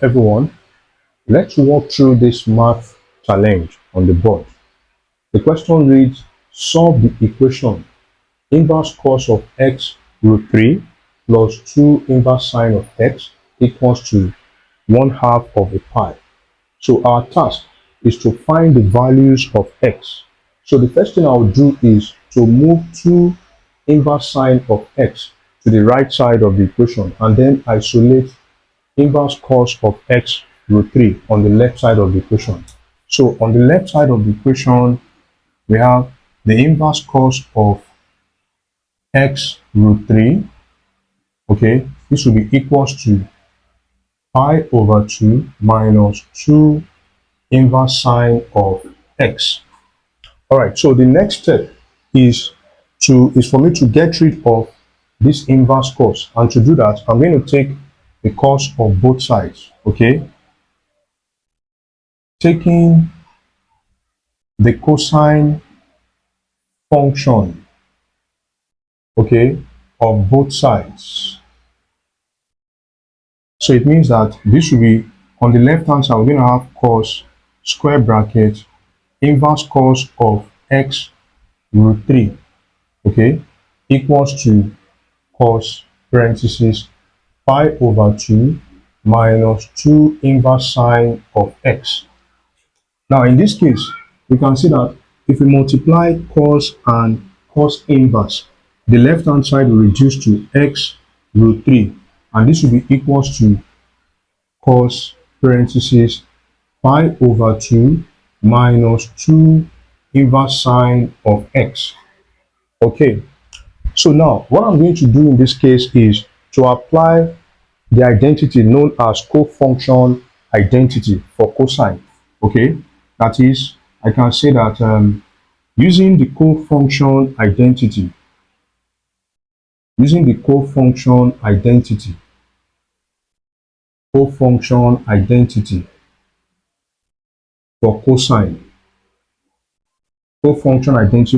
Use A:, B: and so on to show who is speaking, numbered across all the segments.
A: everyone, let's walk through this math challenge on the board. The question reads, solve the equation inverse cos of x root 3 plus 2 inverse sine of x equals to 1/2 of a pi. So our task is to find the values of x. So the first thing I will do is to move 2 inverse sine of x to the right side of the equation and then isolate inverse cos of x root 3 on the left side of the equation. So on the left side of the equation, we have the inverse cos of x root 3. Okay, this will be equals to pi over 2 minus 2 inverse sine of x. All right, so the next step is for me to get rid of this inverse cos, and to do that, I'm going to take the cos of both sides. Okay, taking the cosine function, okay, of both sides. So it means that this will be on the left hand side, we're going to have cos square bracket inverse cos of x root 3, okay, equals to cos parenthesis pi over 2 minus 2 inverse sine of x. Now in this case, we can see that if we multiply cos and cos inverse, the left hand side will reduce to x root 3, and this will be equals to cos parenthesis pi over 2 minus 2 inverse sine of x. Okay, so now what I'm going to do in this case is to apply the identity known as cofunction identity for cosine. Okay, that is, I can say that using the cofunction identity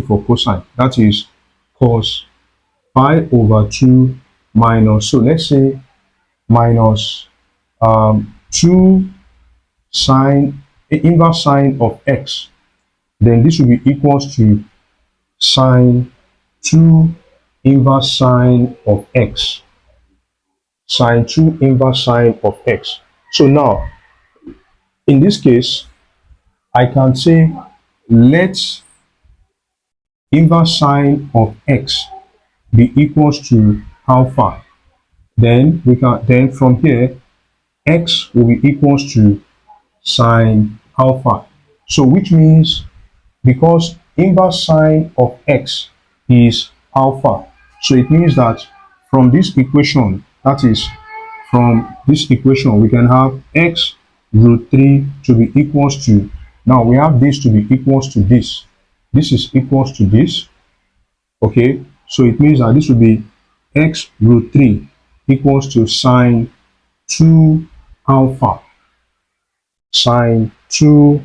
A: for cosine, that is cos pi over 2 minus, so let's say minus 2 sine inverse sine of x, then this will be equals to sine 2 inverse sine of x, sine 2 inverse sine of x. So now in this case, I can say let inverse sine of x be equals to alpha. Then we can, then from here, x will be equals to sine alpha. So which means, because inverse sine of x is alpha, so it means that from this equation, that is from this equation, we can have x root 3 to be equals to, now we have this to be equals to this. This is equals to this. Okay, so it means that this will be x root 3 equals to sine 2 alpha. Sine 2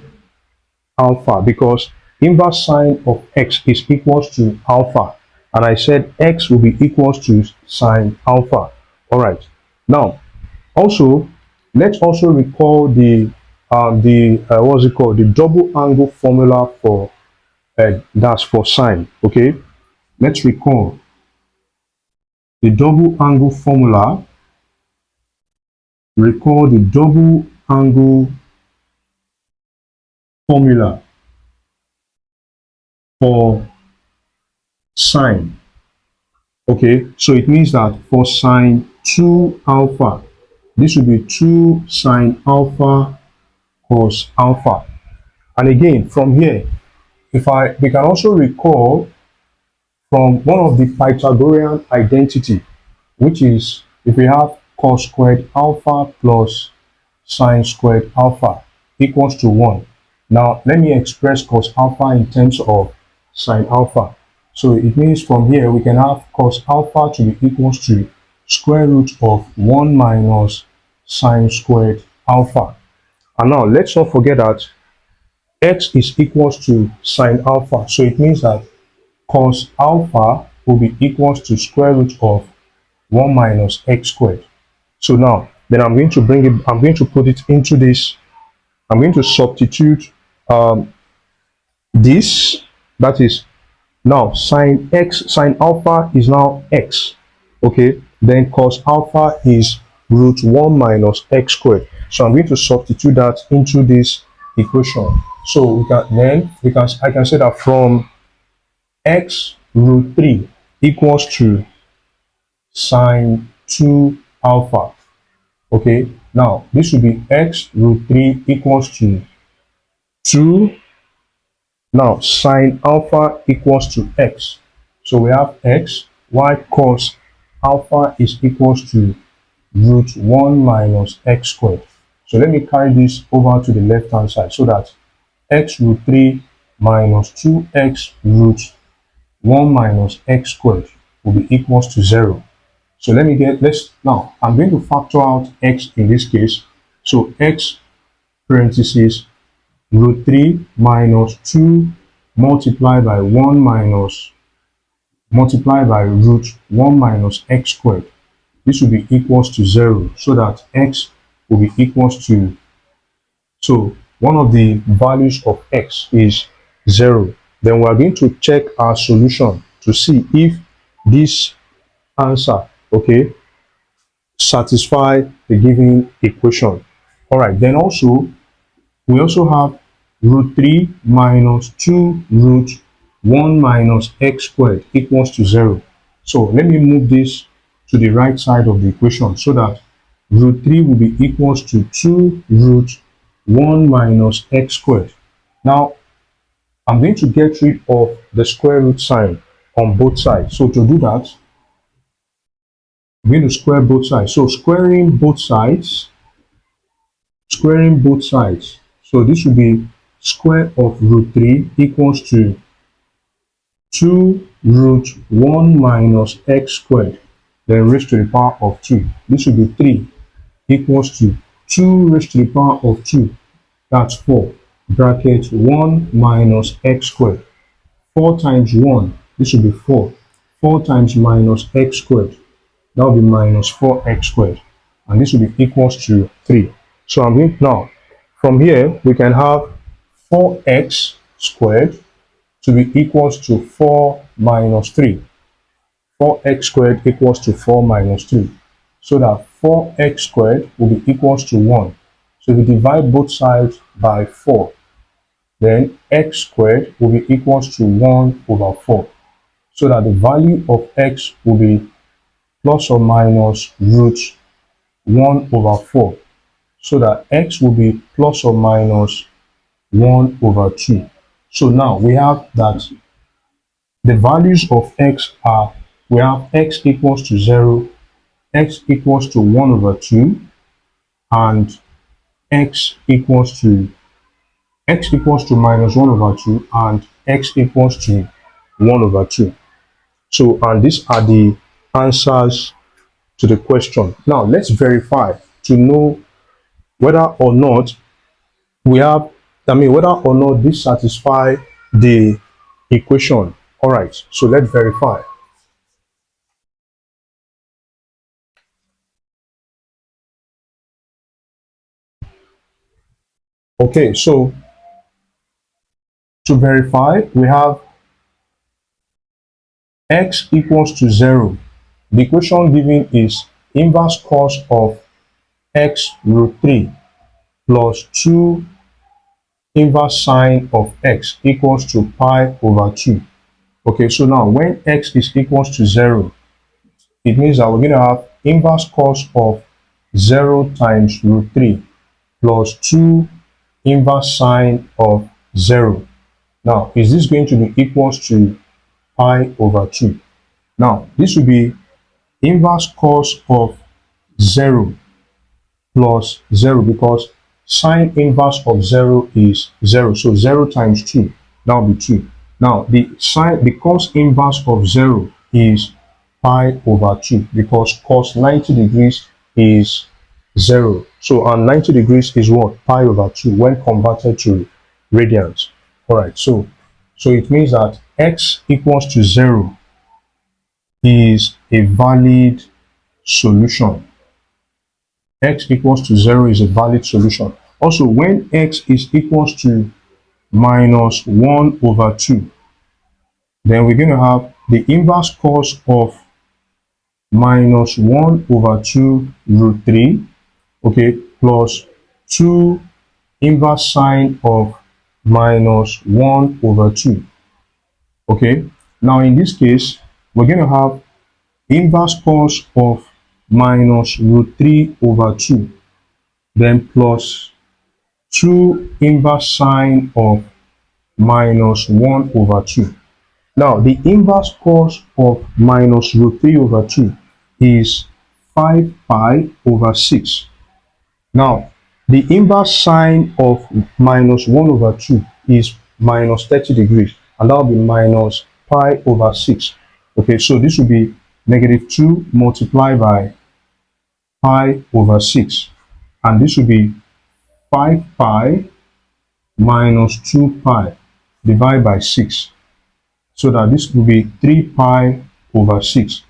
A: alpha, because inverse sine of x is equals to alpha, and I said x will be equals to sine alpha. All right, now also let's also recall the what's it called, the double angle formula for that's for sine. Okay, let's recall the double angle formula. Recall the double angle formula for sine. Okay, so it means that for sine 2 alpha, this will be 2 sine alpha cos alpha. And again, from here, we can also recall from one of the Pythagorean identity, which is if we have cos squared alpha plus sine squared alpha equals to 1. Now let me express cos alpha in terms of sine alpha. So it means from here we can have cos alpha to be equals to square root of 1 minus sine squared alpha. And now let's not forget that x is equals to sine alpha. So it means that cos alpha will be equals to square root of 1 minus x squared. So now Then I'm going to bring it, I'm going to put it into this. I'm going to substitute this, that is now sine x, sine alpha is now x, okay, then cos alpha is root 1 minus x squared. So I'm going to substitute that into this equation. So I can say that from x root 3 equals to sine 2 alpha, okay, now this will be x root 3 equals to 2. Now sine alpha equals to x. So we have x, while cos alpha is equals to root 1 minus x squared. So let me carry this over to the left hand side so that x root 3 minus 2x root 1 minus x squared will be equals to 0. So now I'm going to factor out x in this case. So x parentheses root 3 minus 2 multiplied by 1 minus multiplied by root 1 minus x squared. This will be equals to 0, so that x will be equals to, so one of the values of x is 0. Then we are going to check our solution to see if this answer, okay, satisfy the given equation. All right, then we also have root 3 minus 2 root 1 minus x squared equals to 0. So let me move this to the right side of the equation so that root 3 will be equals to 2 root 1 minus x squared. Now I'm going to get rid of the square root sign on both sides. So to do that, I'm going to square both sides. So squaring both sides. So this will be square of root 3 equals to 2 root 1 minus x squared, then raised to the power of 2. This will be 3 equals to 2 raised to the power of 2. That's 4. Bracket 1 minus x squared. 4 times 1, this will be 4. 4 times minus x squared, that will be minus 4x squared. And this will be equals to 3. So I'm going now, from here, we can have 4x squared to be equals to 4 minus 3. 4x squared equals to 4 minus 3. So that 4x squared will be equals to 1. So if we divide both sides by 4, then x squared will be equals to 1 over 4. So that the value of x will be plus or minus root 1 over 4. So that x will be plus or minus 1 over 2. So now we have that the values of x are, we have x equals to 0, x equals to 1 over 2, and x equals to minus 1 over 2, and x equals to 1 over 2. So, and these are the answers to the question. Now let's verify to know whether or not whether or not this satisfy the equation. All right, so let's verify. Okay, so to verify, we have x equals to 0. The equation given is inverse cos of x root 3 plus 2 inverse sine of x equals to pi over 2. Okay, so now when x is equals to 0, it means that we're going to have inverse cos of 0 times root 3 plus 2 inverse sine of 0. Now, is this going to be equals to pi over 2? Now, this will be inverse cos of 0 plus 0, because sine inverse of 0 is 0. So 0 times 2, that will be 2. Now, the cos inverse of 0 is pi over 2, because cos 90 degrees is 0. So, and 90 degrees is what? Pi over 2 when converted to radians. All right, so it means that x equals to 0 is a valid solution. x equals to 0 is a valid solution. Also, when x is equals to minus 1 over 2, then we're going to have the inverse cos of minus 1 over 2 root 3, okay, plus 2 inverse sine of minus 1 over 2. Okay, now in this case, we're going to have inverse cos of minus root 3 over 2, then plus 2 inverse sine of minus 1 over 2. Now, the inverse cos of minus root 3 over 2 is 5 pi over 6. Now, the inverse sine of minus 1 over 2 is minus 30 degrees, and that will be minus pi over 6. Okay, so this will be negative 2 multiplied by pi over 6, and this will be 5 pi minus 2 pi divided by 6. So that this will be 3 pi over 6,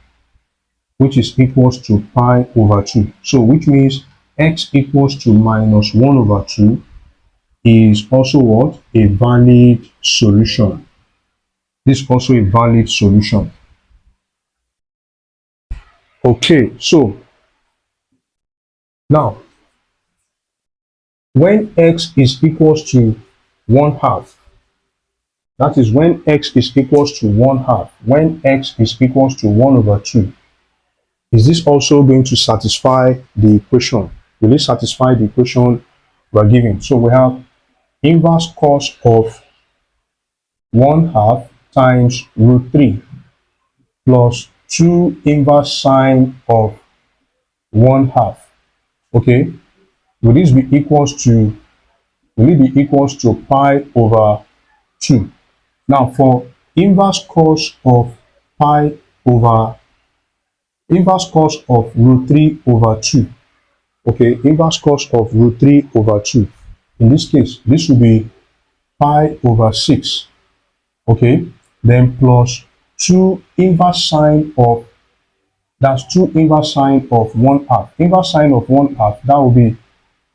A: which is equals to pi over 2. So which means x equals to minus 1 over 2 is also what? A valid solution. This is also a valid solution. Okay, so now when x is equals to 1/2, that is when x is equals to 1/2, when x is equals to 1 over 2, is this also going to satisfy the equation? Will it satisfy the equation we're given? So we have inverse cos of 1/2 times root 3 plus 2 inverse sine of 1/2. Okay, will this be equals to, will it be equals to pi over 2? Now, for inverse cos of pi over, inverse cos of root 3 over 2, okay, inverse cos of root 3 over 2, in this case, this will be pi over 6, okay, then plus 2 inverse sine of, that's 2 inverse sine of 1/2. Inverse sine of 1/2, that will be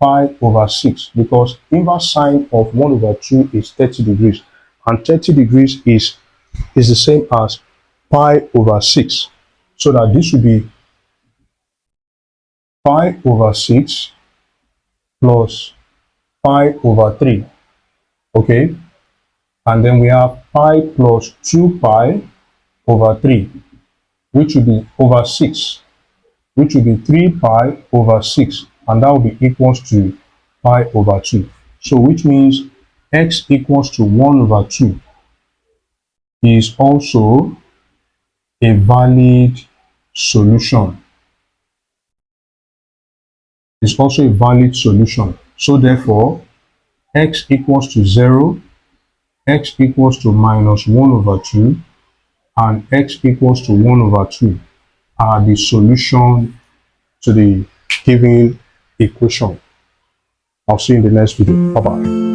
A: pi over 6, because inverse sine of 1 over 2 is 30 degrees, and 30 degrees is the same as pi over 6. So that this will be pi over 6 plus pi over 3. Okay, and then we have pi plus 2 pi over 3, which will be over 6, which will be 3 pi over 6, and that will be equals to pi over 2. So which means x equals to 1 over 2 is also a valid solution. It's also a valid solution. So therefore, x equals to 0, x equals to minus 1 over 2, and x equals to 1 over 2 are the solution to the given equation. I'll see you in the next video. Bye-bye.